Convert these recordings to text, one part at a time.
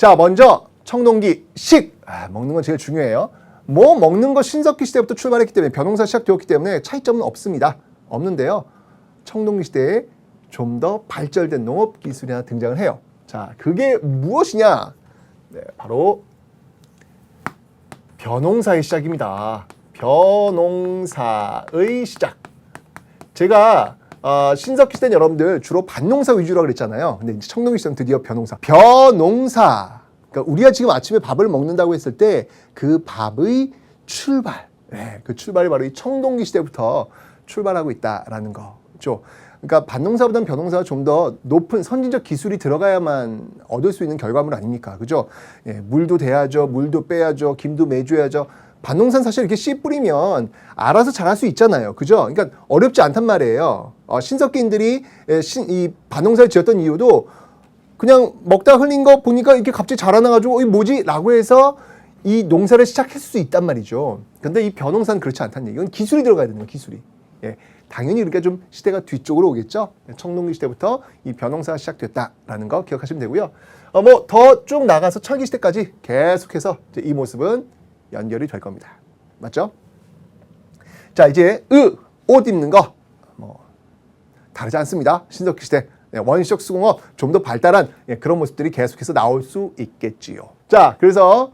자, 먼저 청동기 식. 먹는 건 제일 중요해요. 뭐 먹는 거 신석기 시대부터 출발했기 때문에 변홍사 시작되었기 때문에 차이점은 없습니다. 없는데요. 청동기 시대에 좀 더 발전된 농업 기술이 하나 등장을 해요. 자, 그게 무엇이냐? 네, 바로 벼농사의 시작입니다. 벼농사의 시작. 제가 신석기 시대는 여러분들 주로 밭농사 위주로 그랬잖아요. 근데 이제 청동기 시대는 드디어 벼농사. 벼농사. 그러니까 우리가 지금 아침에 밥을 먹는다고 했을 때 그 밥의 출발. 네, 그 출발이 바로 이 청동기 시대부터 출발하고 있다라는 거죠. 그러니까 밭농사보다는 벼농사가 좀 더 높은 선진적 기술이 들어가야만 얻을 수 있는 결과물 아닙니까? 그죠? 예, 물도 대야죠. 물도 빼야죠. 김도 매줘야죠. 밭농사는 사실 이렇게 씨 뿌리면 알아서 자랄 수 있잖아요. 그죠? 그러니까 어렵지 않단 말이에요. 신석기인들이 이 밭농사를 지었던 이유도 그냥 먹다 흘린 거 보니까 이렇게 갑자기 자라나가지고 이게 뭐지? 라고 해서 이 농사를 시작할 수 있단 말이죠. 근데 이 벼농사는 그렇지 않다는 얘기. 이건 기술이 들어가야 되는 거예요. 기술이. 예, 당연히 그러니까 좀 시대가 뒤쪽으로 오겠죠. 청동기 시대부터 이 벼농사가 시작됐다라는 거 기억하시면 되고요. 뭐 더 쭉 나가서 철기 시대까지 계속해서 이제 이 모습은 연결이 될 겁니다. 맞죠? 자, 이제 옷 입는 거 뭐 다르지 않습니다. 신석기 시대 원시적 수공업 좀 더 발달한 그런 모습들이 계속해서 나올 수 있겠지요. 자, 그래서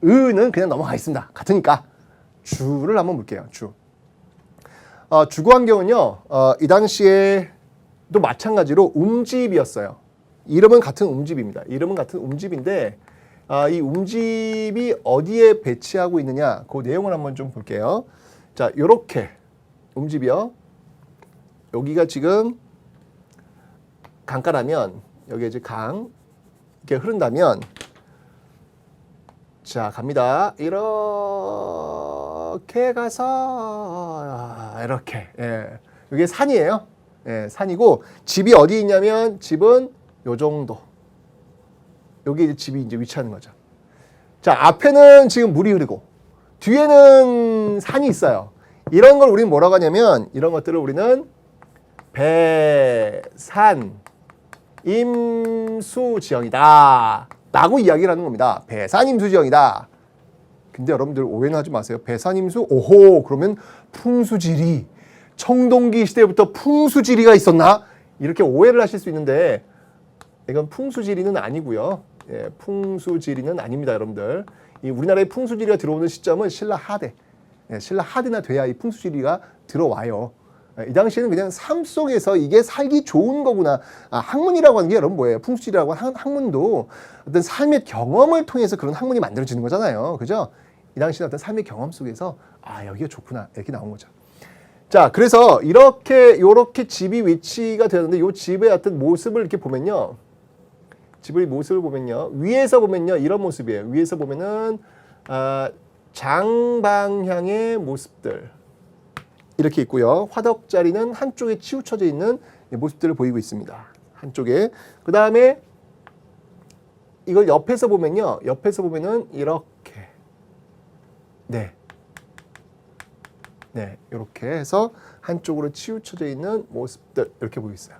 는 그냥 넘어가겠습니다. 같으니까 주를 한번 볼게요. 주. 주구 환경은요, 이 당시에 또 마찬가지로 움집이었어요. 이름은 같은 움집입니다. 이름은 같은 움집인데, 이 움집이 어디에 배치하고 있느냐, 그 내용을 한번 좀 볼게요. 자, 요렇게 움집이요. 여기가 지금 강가라면, 여기 이제 강, 이렇게 흐른다면, 자, 갑니다. 이렇게 가서 이렇게. 예. 이게 산이에요. 예, 산이고 집이 어디 있냐면 집은 요 정도. 여기 이제 집이 이제 위치하는 거죠. 자, 앞에는 지금 물이 흐르고 뒤에는 산이 있어요. 이런 걸 우리는 뭐라고 하냐면 이런 것들을 우리는 배산 임수지형이다 라고 이야기를 하는 겁니다. 배산임수지형이다. 근데 여러분들 오해는 하지 마세요. 배산임수, 오호, 그러면 풍수지리, 청동기 시대부터 풍수지리가 있었나? 이렇게 오해를 하실 수 있는데 이건 풍수지리는 아니고요. 예, 풍수지리는 아닙니다, 여러분들. 이 우리나라에 풍수지리가 들어오는 시점은 신라 하대. 예, 신라 하대나 돼야 이 풍수지리가 들어와요. 이 당시에는 그냥 삶 속에서 이게 살기 좋은 거구나. 학문이라고 하는 게 여러분 뭐예요? 풍수지리라고 하는 학문도 어떤 삶의 경험을 통해서 그런 학문이 만들어지는 거잖아요. 그죠? 이 당시에는 어떤 삶의 경험 속에서 여기가 좋구나. 이렇게 나온 거죠. 자, 그래서 요렇게 집이 위치가 되는데 요 집의 어떤 모습을 이렇게 보면요. 집의 모습을 보면요. 위에서 보면요. 이런 모습이에요. 위에서 보면은 장방향의 모습들. 이렇게 있고요. 화덕자리는 한쪽에 치우쳐져 있는 모습들을 보이고 있습니다. 한쪽에. 그 다음에 이걸 옆에서 보면요. 옆에서 보면은 이렇게. 네. 네. 이렇게 해서 한쪽으로 치우쳐져 있는 모습들. 이렇게 보이고 있어요.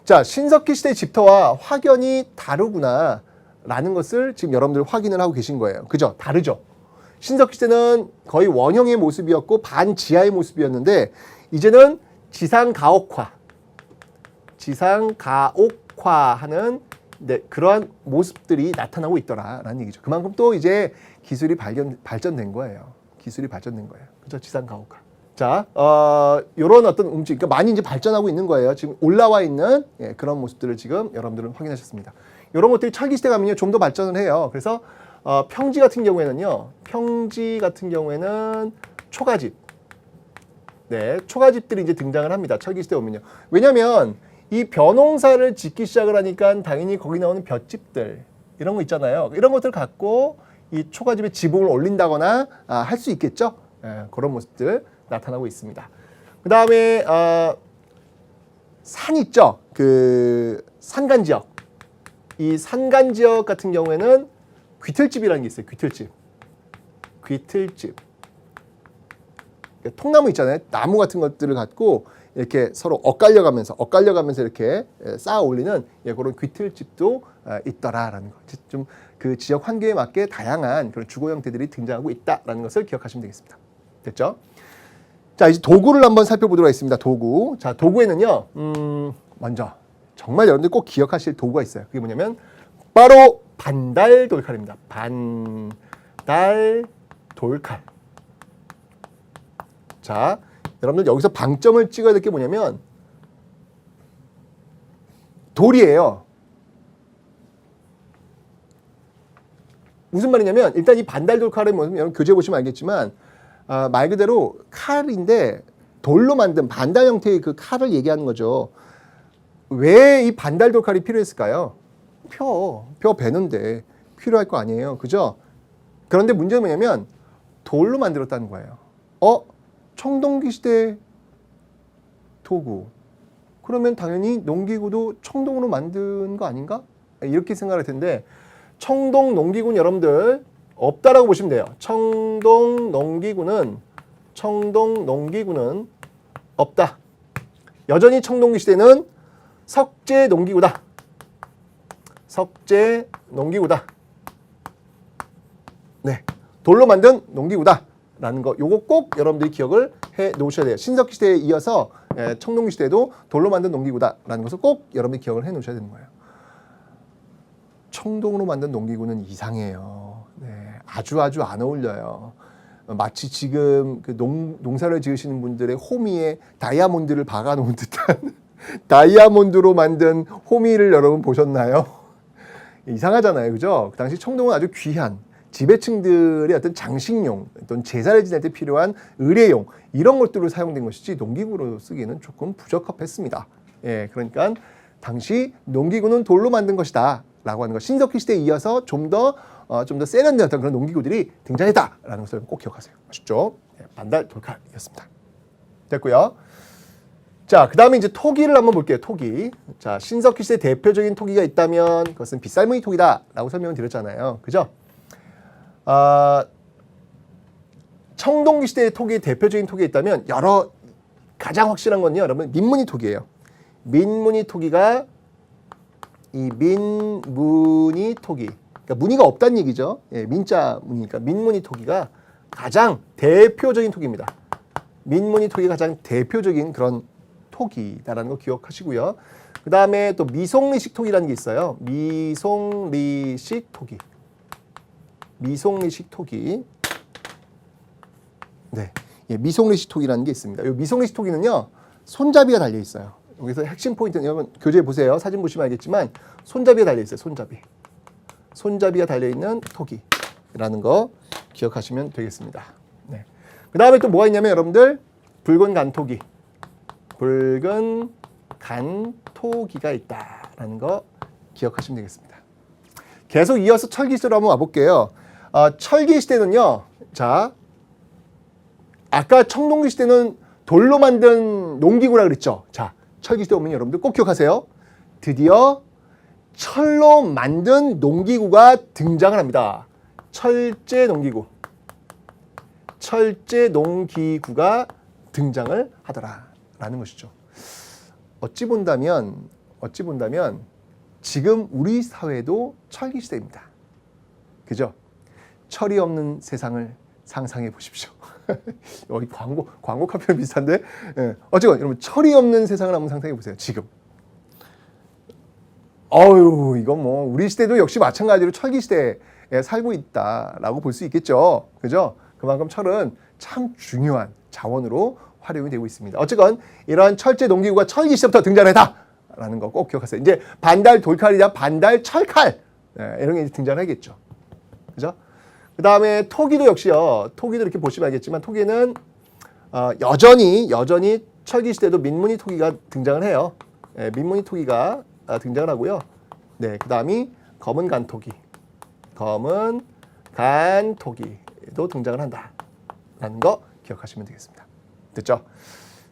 자, 신석기 시대 집터와 확연히 다르구나. 라는 것을 지금 여러분들 확인을 하고 계신 거예요. 그죠? 다르죠? 신석기 시대는 거의 원형의 모습이었고 반지하의 모습이었는데 이제는 지상가옥화하는 그러한 모습들이 나타나고 있더라라는 얘기죠. 그만큼 또 이제 기술이 발전된 거예요. 기술이 발전된 거예요. 그죠? 지상가옥화. 자, 요런 어떤 움직임, 그러니까 많이 이제 발전하고 있는 거예요. 지금 올라와 있는 그런 모습들을 지금 여러분들은 확인하셨습니다. 이런 것들이 철기 시대 가면요 좀 더 발전을 해요. 그래서 평지 같은 경우에는요. 평지 같은 경우에는 초가집. 네, 초가집들이 이제 등장을 합니다. 철기 시대 오면요. 왜냐면 이 벼농사를 짓기 시작을 하니까 당연히 거기 나오는 볏집들 이런 거 있잖아요. 이런 것들 갖고 이 초가집에 지붕을 올린다거나 할 수 있겠죠. 그런 모습들 나타나고 있습니다. 그 다음에 산 있죠. 그 산간 지역. 이 산간 지역 같은 경우에는 귀틀집이라는 게 있어요. 귀틀집. 통나무 있잖아요. 나무 같은 것들을 갖고 이렇게 서로 엇갈려가면서 이렇게 쌓아 올리는 그런 귀틀집도 있더라라는 거. 좀 그 지역 환경에 맞게 다양한 그런 주거 형태들이 등장하고 있다라는 것을 기억하시면 되겠습니다. 됐죠? 자, 이제 도구를 한번 살펴보도록 하겠습니다. 도구. 자, 도구에는요, 먼저 정말 여러분들 꼭 기억하실 도구가 있어요. 그게 뭐냐면 바로 반달 돌칼입니다. 반달 돌칼. 자, 여러분들 여기서 방점을 찍어야 될 게 뭐냐면 돌이에요. 무슨 말이냐면 일단 이 반달 돌칼의 모습 여러분 교재 보시면 알겠지만 말 그대로 칼인데 돌로 만든 반달 형태의 그 칼을 얘기하는 거죠. 왜 이 반달 돌칼이 필요했을까요? 표 베는데 필요할 거 아니에요. 그죠? 그런데 문제는 뭐냐면 돌로 만들었다는 거예요. 청동기 시대 도구. 그러면 당연히 농기구도 청동으로 만든 거 아닌가? 이렇게 생각할 텐데 청동 농기구는 여러분들 없다라고 보시면 돼요. 청동 농기구는 없다. 여전히 청동기 시대는 석재 농기구다. 석재 농기구다. 네, 돌로 만든 농기구다. 라는 거, 요거 꼭 여러분들이 기억을 해 놓으셔야 돼요. 신석기 시대에 이어서 청동기 시대에도 돌로 만든 농기구다라는 것을 꼭 여러분들이 기억을 해 놓으셔야 되는 거예요. 청동으로 만든 농기구는 이상해요. 네, 아주 안 어울려요. 마치 지금 그 농사를 지으시는 분들의 호미에 다이아몬드를 박아놓은 듯한 다이아몬드로 만든 호미를 여러분 보셨나요? 이상하잖아요, 그죠? 그 당시 청동은 아주 귀한 지배층들의 어떤 장식용, 또는 제사를 지낼 때 필요한 의례용 이런 것들로 사용된 것이지 농기구로 쓰기에는 조금 부적합했습니다. 예, 그러니까 당시 농기구는 돌로 만든 것이다 라고 하는 것. 신석기 시대에 이어서 좀 더 세련된 어떤 그런 농기구들이 등장했다라는 것을 꼭 기억하세요. 아셨죠? 예, 반달 돌칼이었습니다. 됐고요. 자, 그 다음에 이제 토기를 한번 볼게요. 토기. 자, 신석기 시대 대표적인 토기가 있다면 그것은 빗살무늬 토기다 라고 설명을 드렸잖아요. 그죠? 청동기 시대의 토기, 대표적인 토기가 있다면 가장 확실한 건요, 여러분, 민무늬 토기예요. 민무늬 토기가 이 민무늬 토기, 그러니까 무늬가 없다는 얘기죠. 예, 민자 무늬니까 민무늬 토기가 가장 대표적인 토기입니다. 민무늬 토기가 가장 대표적인 그런 토기다라는 거 기억하시고요. 그 다음에 또 미송리식 토기라는 게 있어요. 미송리식 토기. 미송리식 토기. 네, 예, 미송리식 토기라는 게 있습니다. 이 미송리식 토기는요, 손잡이가 달려 있어요. 여기서 핵심 포인트는 여러분 교재 보세요. 사진 보시면 알겠지만 손잡이가 달려 있어요. 손잡이가 달려 있는 토기라는 거 기억하시면 되겠습니다. 네. 그 다음에 또 뭐가 있냐면 여러분들 붉은 간토기, 붉은 간토기가 있다라는 거 기억하시면 되겠습니다. 계속 이어서 철기 시대로 한번 와볼게요. 철기 시대는요, 자, 아까 청동기 시대는 돌로 만든 농기구라 그랬죠. 자, 철기 시대 오면 여러분들 꼭 기억하세요. 드디어 철로 만든 농기구가 등장을 합니다. 철제 농기구가 등장을 하더라라는 것이죠. 어찌 본다면 지금 우리 사회도 철기 시대입니다. 그죠? 철이 없는 세상을 상상해 보십시오. 여기 광고 카피랑 비슷한데, 예. 어쨌건 여러분 철이 없는 세상을 한번 상상해 보세요. 지금. 이건 뭐 우리 시대도 역시 마찬가지로 철기 시대에 살고 있다라고 볼 수 있겠죠. 그죠? 그만큼 철은 참 중요한 자원으로 활용이 되고 있습니다. 어쨌건 이러한 철제 농기구가 철기 시대부터 등장했다라는 거 꼭 기억하세요. 이제 반달 돌칼이나 반달 철칼, 이런 게 등장하겠죠. 그죠? 그 다음에 토기도 역시요. 토기도 이렇게 보시면 알겠지만 토기는 여전히 철기 시대도 민무늬 토기가 등장을 해요. 예, 민무늬 토기가 등장을 하고요. 네, 그 다음이 검은 간토기도 등장을 한다라는 거 기억하시면 되겠습니다. 됐죠?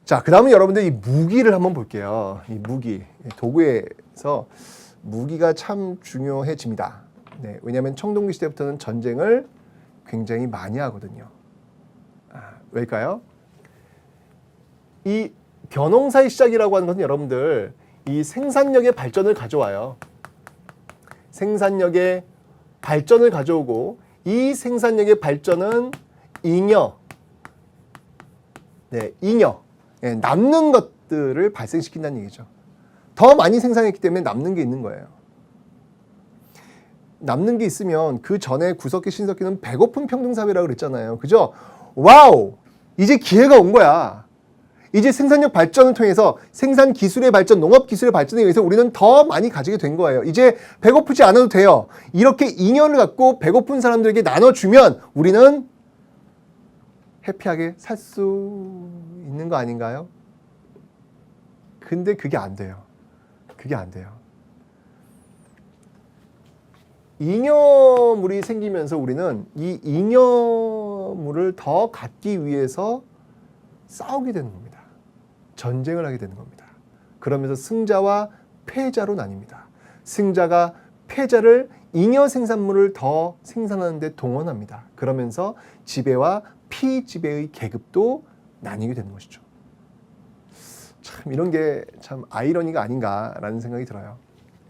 자, 그 다음은 여러분들 이 무기를 한번 볼게요. 이 무기, 도구에서 무기가 참 중요해집니다. 네, 왜냐하면 청동기 시대부터는 전쟁을 굉장히 많이 하거든요. 왜일까요? 이 벼농사의 시작이라고 하는 것은 여러분들 이 생산력의 발전을 가져와요. 생산력의 발전을 가져오고 이 생산력의 발전은 잉여, 남는 것들을 발생시킨다는 얘기죠. 더 많이 생산했기 때문에 남는 게 있는 거예요. 남는 게 있으면 그 전에 구석기 신석기는 배고픈 평등사회라고 그랬잖아요. 그죠? 와우! 이제 기회가 온 거야. 이제 생산력 발전을 통해서 생산 기술의 발전, 농업 기술의 발전에 의해서 우리는 더 많이 가지게 된 거예요. 이제 배고프지 않아도 돼요. 이렇게 잉여를 갖고 배고픈 사람들에게 나눠주면 우리는 해피하게 살 수 있는 거 아닌가요? 근데 그게 안 돼요. 그게 안 돼요. 잉여물이 생기면서 우리는 이 잉여물을 더 갖기 위해서 싸우게 되는 겁니다. 전쟁을 하게 되는 겁니다. 그러면서 승자와 패자로 나뉩니다. 승자가 패자를 잉여 생산물을 더 생산하는 데 동원합니다. 그러면서 지배와 피지배의 계급도 나뉘게 되는 것이죠. 참 이런 게 참 아이러니가 아닌가라는 생각이 들어요.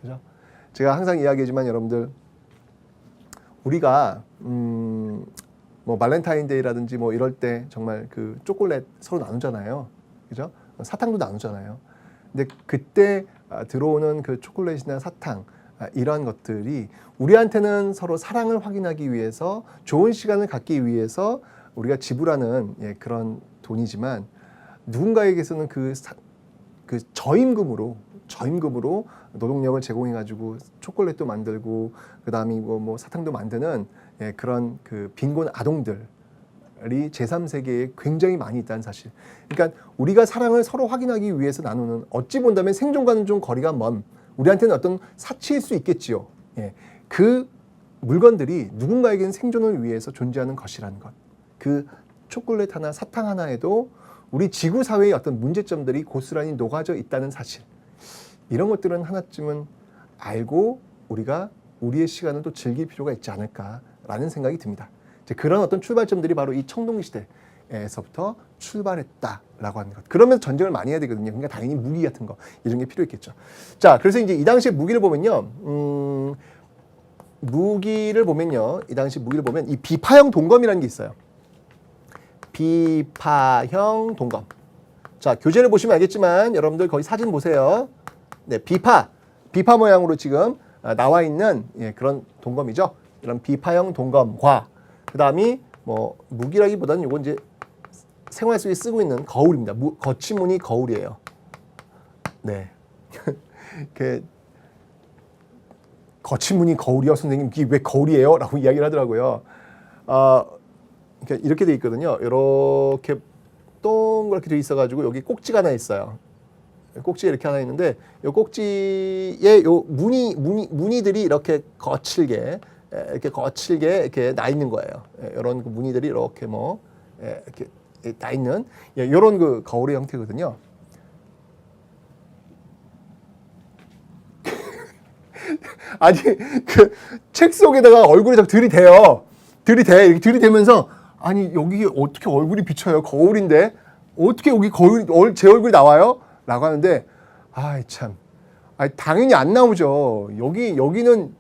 그죠? 제가 항상 이야기하지만 여러분들 우리가 뭐 발렌타인데이라든지 뭐 이럴 때 정말 그 초콜릿 서로 나누잖아요. 그죠? 사탕도 나누잖아요. 근데 그때 들어오는 그 초콜릿이나 사탕 이러한 것들이 우리한테는 서로 사랑을 확인하기 위해서 좋은 시간을 갖기 위해서 우리가 지불하는 그런 돈이지만 누군가에게서는 그 저임금으로 노동력을 제공해가지고 초콜릿도 만들고 그다음에 뭐 사탕도 만드는 그런 그 빈곤 아동들이 제3세계에 굉장히 많이 있다는 사실. 그러니까 우리가 사랑을 서로 확인하기 위해서 나누는 어찌 본다면 생존과는 좀 거리가 먼 우리한테는 어떤 사치일 수 있겠지요. 그 물건들이 누군가에게는 생존을 위해서 존재하는 것이라는 것. 그 초콜릿 하나, 사탕 하나에도 우리 지구 사회의 어떤 문제점들이 고스란히 녹아져 있다는 사실. 이런 것들은 하나쯤은 알고 우리가 우리의 시간을 또 즐길 필요가 있지 않을까라는 생각이 듭니다. 이제 그런 어떤 출발점들이 바로 이 청동기 시대에서부터 출발했다라고 하는 것. 그러면서 전쟁을 많이 해야 되거든요. 그러니까 당연히 무기 같은 거 이런 게 필요했겠죠. 자, 그래서 이제 이 당시에 무기를 보면요, 이 당시 무기를 보면 이 비파형 동검이라는 게 있어요. 비파형 동검. 자, 교재를 보시면 알겠지만 여러분들 거기 사진 보세요. 네, 비파 모양으로 지금 나와 있는 그런 동검이죠. 이런 비파형 동검과 그다음이 뭐 무기라기보다는 이건 이제 생활 속에 쓰고 있는 거울입니다. 거치무늬 거울이에요. 네. 그 거치무늬 거울이요, 선생님. 이게 왜 거울이에요? 라고 이야기를 하더라고요. 그러니까 이렇게 돼 있거든요. 이렇게 동그랗게 돼 있어가지고 여기 꼭지가 하나 있어요. 꼭지가 이렇게 하나 있는데 이 꼭지에 요 무늬들이 이렇게 거칠게 이렇게 나 있는 거예요. 이런 그 무늬들이 이렇게 뭐 이렇게 나 있는 이런 그 거울의 형태거든요. 아니 그 책 속에다가 얼굴에 딱 들이대요. 이렇게 들이대면서 아니 여기 어떻게 얼굴이 비쳐요? 거울인데 어떻게 여기 제 얼굴이 나와요? 라고 하는데 아이 참, 당연히 안 나오죠. 여기는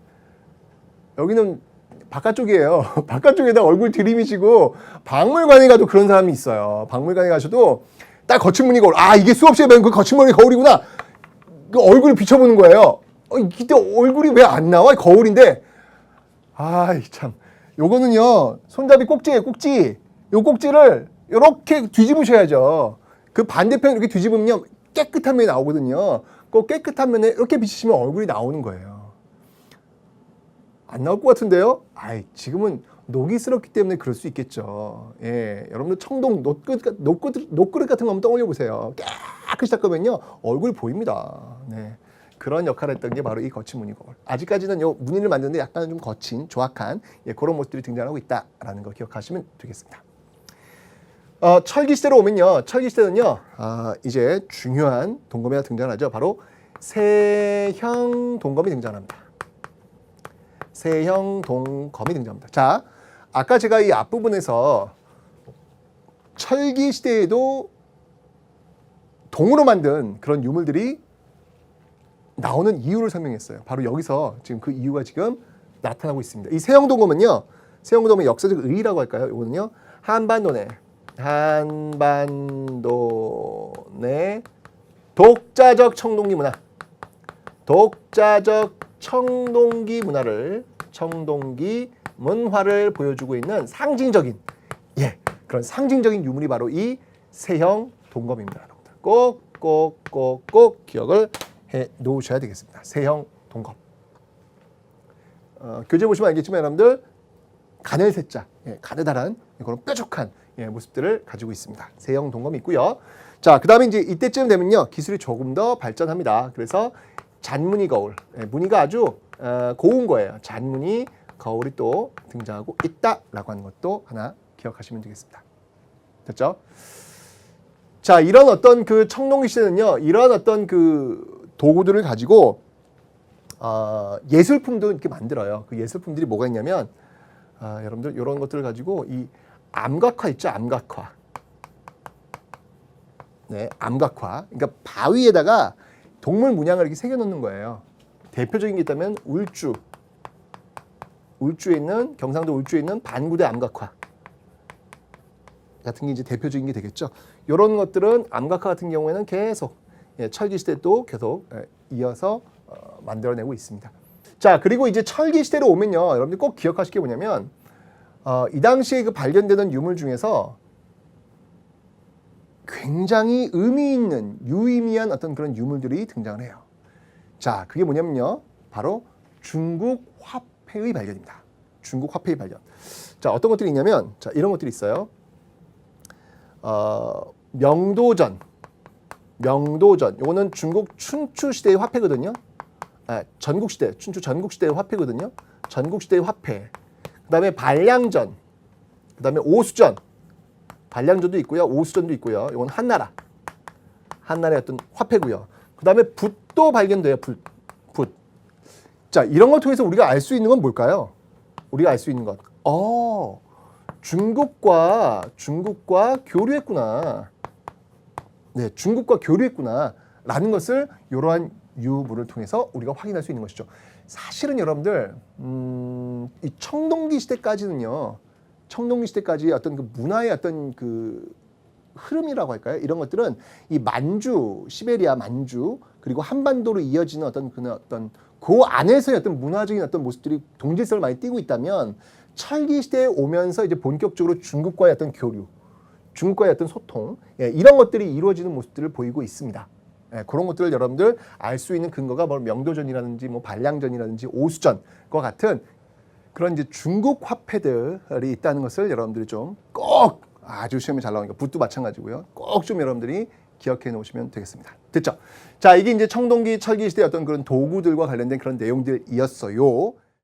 바깥쪽이에요. 바깥쪽에다 얼굴 들이미시고 박물관에 가도 그런 사람이 있어요. 박물관에 가셔도 딱 거친무늬 거울. 이게 수업시에 배운 그 거친무늬 거울이구나. 그 얼굴을 비춰보는 거예요. 이때 얼굴이 왜 안 나와? 거울인데. 아이 참. 요거는요, 손잡이 꼭지예요, 꼭지. 요 꼭지를 이렇게 뒤집으셔야죠. 그 반대편 이렇게 뒤집으면 깨끗한 면이 나오거든요. 그 깨끗한 면에 이렇게 비치시면 얼굴이 나오는 거예요. 안 나올 것 같은데요? 지금은 녹이스럽기 때문에 그럴 수 있겠죠. 여러분들 청동 녹그릇 같은 거 한번 떠올려 보세요. 깨끗이 닦으면요, 얼굴 보입니다. 네. 그런 역할을 했던 게 바로 이 거친 무늬 거울. 아직까지는 요 무늬를 만드는데 약간 좀 거친, 조악한 그런 모습들이 등장하고 있다라는 거 기억하시면 되겠습니다. 철기 시대로 오면요, 철기 시대는요, 이제 중요한 동검이 하나 등장하죠. 바로 세형 동검이 등장합니다. 세형 동검이 등장합니다. 자, 아까 제가 이 앞부분에서 철기 시대에도 동으로 만든 그런 유물들이 나오는 이유를 설명했어요. 바로 여기서 지금 그 이유가 지금 나타나고 있습니다. 이 세형동검은요, 세형동검의 역사적 의의라고 할까요? 이거는요, 한반도 내 독자적 청동기 문화, 독자적 청동기 문화를 보여주고 있는 상징적인, 그런 상징적인 유물이 바로 이 세형 동검입니다. 꼭 기억을 해 놓으셔야 되겠습니다. 세형 동검. 교재 보시면 알겠지만 여러분들 가늘세자, 가느다란 그런 뾰족한 모습들을 가지고 있습니다. 세형 동검이 있고요. 자, 그 다음에 이제 이때쯤 되면요, 기술이 조금 더 발전합니다. 그래서 잔무늬 거울, 무늬가 아주 고운 거예요. 잔무늬 거울이 또 등장하고 있다라고 하는 것도 하나 기억하시면 되겠습니다. 됐죠? 자, 이런 어떤 그 청동기 시대는요, 이런 어떤 그 도구들을 가지고 예술품도 이렇게 만들어요. 그 예술품들이 뭐가 있냐면, 여러분들 이런 것들을 가지고 이 암각화 있죠, 암각화. 네, 암각화. 그러니까 바위에다가 동물 문양을 이렇게 새겨놓는 거예요. 대표적인 게 있다면 울주에 있는, 경상도 울주에 있는 반구대 암각화 같은 게 이제 대표적인 게 되겠죠. 이런 것들은 암각화 같은 경우에는 계속 철기 시대 또 계속 이어서 만들어내고 있습니다. 자, 그리고 이제 철기 시대로 오면요, 여러분들 꼭 기억하실 게 뭐냐면, 이 당시에 그 발견되는 유물 중에서 굉장히 의미 있는 유의미한 어떤 그런 유물들이 등장을 해요. 자, 그게 뭐냐면요, 바로 중국 화폐의 발견입니다. 중국 화폐의 발견. 자, 어떤 것들이 있냐면, 자, 이런 것들이 있어요. 명도전. 이거는 중국 춘추 시대의 화폐거든요. 전국시대, 춘추 전국시대의 화폐거든요. 전국시대의 화폐. 그 다음에 반량전. 그 다음에 오수전. 반량전도 있고요. 오수전도 있고요. 이건 한나라의 어떤 화폐고요. 그 다음에 붓도 발견돼요. 붓. 자, 이런 걸 통해서 우리가 알 수 있는 건 뭘까요? 우리가 알 수 있는 것. 중국과 교류했구나. 네, 중국과 교류했구나라는 것을 이러한 유물을 통해서 우리가 확인할 수 있는 것이죠. 사실은 여러분들 이 청동기 시대까지는요, 청동기 시대까지 어떤 그 문화의 어떤 그 흐름이라고 할까요? 이런 것들은 이 만주, 시베리아 만주, 그리고 한반도로 이어지는 어떤 그 안에서의 어떤 문화적인 어떤 모습들이 동질성을 많이 띠고 있다면, 철기 시대에 오면서 이제 본격적으로 중국과의 어떤 교류, 중국과의 어떤 소통, 이런 것들이 이루어지는 모습들을 보이고 있습니다. 그런 것들을 여러분들 알 수 있는 근거가 뭐 명도전이라든지 뭐 반량전이라든지 오수전과 같은 그런 이제 중국 화폐들이 있다는 것을 여러분들이 좀 꼭, 아주 시험에 잘 나오니까 붓도 마찬가지고요, 꼭 좀 여러분들이 기억해 놓으시면 되겠습니다. 됐죠? 자, 이게 이제 청동기, 철기 시대의 어떤 그런 도구들과 관련된 그런 내용들이었어요.